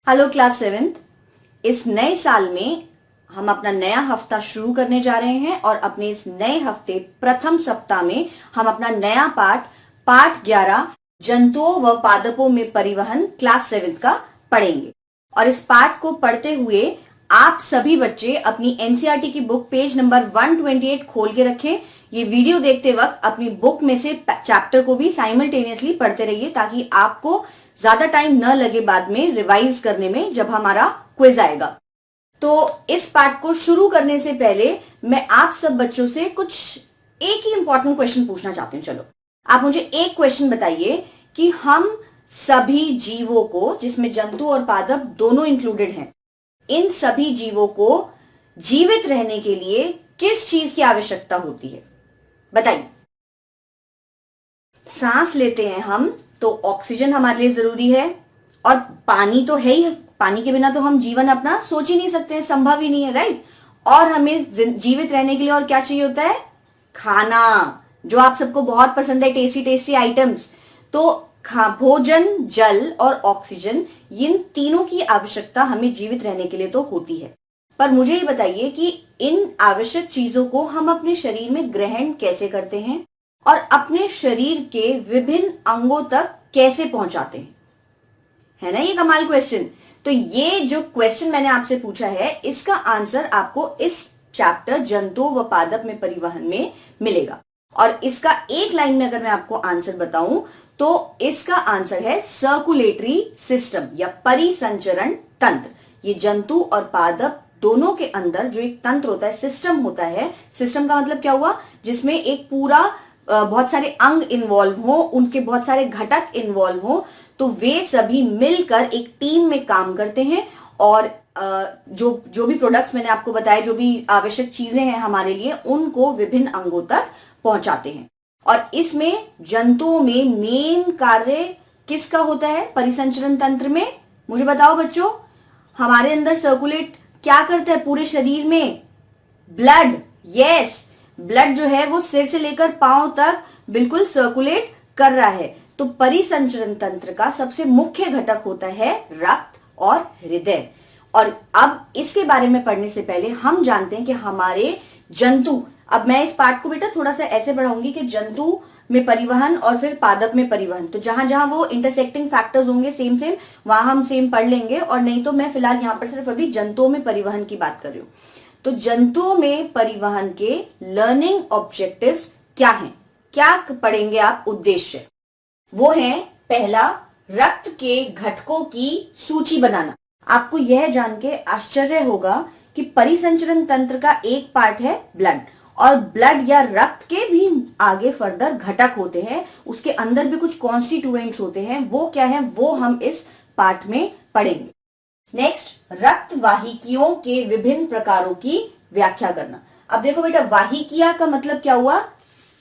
Hello class 7th। इस नए साल में हम अपना नया हफ्ता शुरू करने जा रहे हैं और अपने इस नए हफ्ते प्रथम सप्ताह में हम अपना नया पाठ 11 जंतुओं व पादपों में परिवहन क्लास 7th का पढ़ेंगे। और इस पाठ को पढ़ते हुए आप सभी बच्चे अपनी एनसीईआरटी की बुक पेज नंबर 128 खोल के रखें। ये वीडियो देखते वक्त अपनी बुक में से चैप्टर को भी साइमल्टेनियसली पढ़ते रहिए ताकि आपको ज्यादा टाइम न लगे बाद में रिवाइज करने में जब हमारा क्विज आएगा। तो इस पाठ को शुरू करने से पहले मैं आप सब बच्चों से कुछ एक ही इंपॉर्टेंट क्वेश्चन पूछना चाहती हूँ। चलो आप मुझे एक क्वेश्चन बताइए कि हम सभी जीवों को, जिसमें जंतु और पादप दोनों इंक्लूडेड हैं, इन सभी जीवों को जीवित रहने के लिए किस चीज की आवश्यकता होती है? बताइए। सांस लेते हैं हम तो ऑक्सीजन हमारे लिए जरूरी है और पानी तो है ही। पानी के बिना तो हम जीवन अपना सोच ही नहीं सकते, संभव ही नहीं है, राइट। और हमें जीवित रहने के लिए और क्या चाहिए होता है? खाना, जो आप सबको बहुत पसंद है, टेस्टी टेस्टी आइटम्स। तो भोजन, जल और ऑक्सीजन, इन तीनों की आवश्यकता हमें जीवित रहने के लिए तो होती है। पर मुझे ये बताइए कि इन आवश्यक चीजों को हम अपने शरीर में ग्रहण कैसे करते हैं और अपने शरीर के विभिन्न अंगों तक कैसे पहुंचाते हैं? है ना ये कमाल क्वेश्चन। तो ये जो क्वेश्चन मैंने आपसे पूछा है, इसका आंसर आपको इस चैप्टर जंतुओं व पादप में परिवहन में मिलेगा। और इसका एक लाइन में अगर मैं आपको आंसर बताऊं तो इसका आंसर है सर्कुलेटरी सिस्टम या परिसंचरण तंत्र। ये जंतु और पादप दोनों के अंदर जो एक तंत्र होता है, सिस्टम होता है। सिस्टम का मतलब क्या हुआ? जिसमें एक पूरा बहुत सारे अंग इन्वॉल्व हो, उनके बहुत सारे घटक इन्वॉल्व हो, तो वे सभी मिलकर एक टीम में काम करते हैं और जो भी प्रोडक्ट्स मैंने आपको बताया, जो भी आवश्यक चीजें हैं हमारे लिए, उनको विभिन्न अंगों तक पहुंचाते हैं। और इसमें जंतुओं में मेन कार्य किसका होता है? परिसंचरण तंत्र में। मुझे बताओ बच्चों, हमारे अंदर सर्कुलेट क्या करता है पूरे शरीर में? ब्लड। यस, ब्लड जो है वो सिर से लेकर पांव तक बिल्कुल सर्कुलेट कर रहा है। तो परिसंचरण तंत्र का सबसे मुख्य घटक होता है रक्त और हृदय। और अब इसके बारे में पढ़ने से पहले हम जानते हैं कि हमारे जंतु, अब मैं इस पाठ को बेटा थोड़ा सा ऐसे बढ़ाऊंगी कि जंतु में परिवहन और फिर पादप में परिवहन, तो जहां जहां वो इंटरसेक्टिंग फैक्टर्स होंगे सेम वहां हम सेम पढ़ लेंगे। और नहीं तो मैं फिलहाल यहां पर सिर्फ अभी जंतुओं में परिवहन की बात कर रही हूं। तो जंतुओं में परिवहन के लर्निंग ऑब्जेक्टिव्स क्या हैं? क्या पढ़ेंगे आप? उद्देश्य वो है, पहला, रक्त के घटकों की सूची बनाना। आपको यह जान के आश्चर्य होगा कि परिसंचरण तंत्र का एक पार्ट है ब्लड, और ब्लड या रक्त के भी आगे फर्दर घटक होते हैं, उसके अंदर भी कुछ कॉन्स्टिट्यूएंट्स होते हैं। वो क्या है, वो हम इस पाठ में पढ़ेंगे। नेक्स्ट, रक्त वाहिकियों के विभिन्न प्रकारों की व्याख्या करना। अब देखो बेटा, वाहिकिया का मतलब क्या हुआ?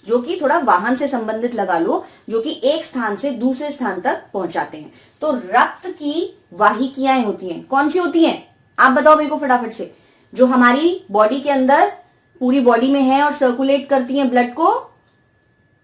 जो कि थोड़ा वाहन से संबंधित लगा लो, जो कि एक स्थान से दूसरे स्थान तक पहुंचाते हैं। तो रक्त की वाहिकियां होती हैं, कौन सी होती हैं? आप बताओ मेरे को फटाफट से। जो हमारी बॉडी के अंदर पूरी बॉडी में है और सर्कुलेट करती हैं ब्लड को।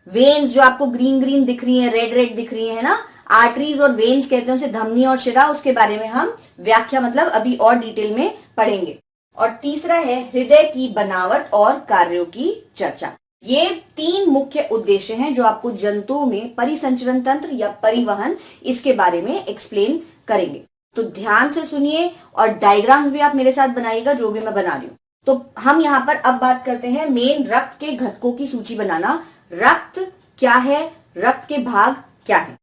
वेन्स जो आपको ग्रीन ग्रीन दिख रही हैं, रेड रेड दिख रही है ना, आर्टरीज और वेन्स कहते हैं उसे, धमनी और शिरा। उसके बारे में हम व्याख्या मतलब अभी और डिटेल में पढ़ेंगे। और तीसरा है हृदय की बनावट और कार्यों की चर्चा। ये तीन मुख्य उद्देश्य हैं जो आपको जंतुओं में परिसंचरण तंत्र या परिवहन, इसके बारे में एक्सप्लेन करेंगे। तो ध्यान से सुनिए और डायग्राम्स भी आप मेरे साथ बनाइएगा जो भी मैं बना रही हूं। तो हम यहां पर अब बात करते हैं मेन रक्त के घटकों की सूची बनाना। रक्त क्या है? रक्त के भाग क्या है?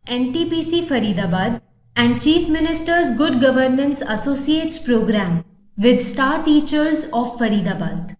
NTPC Faridabad and Chief Minister's Good Governance Associates Program with Star Teachers of Faridabad.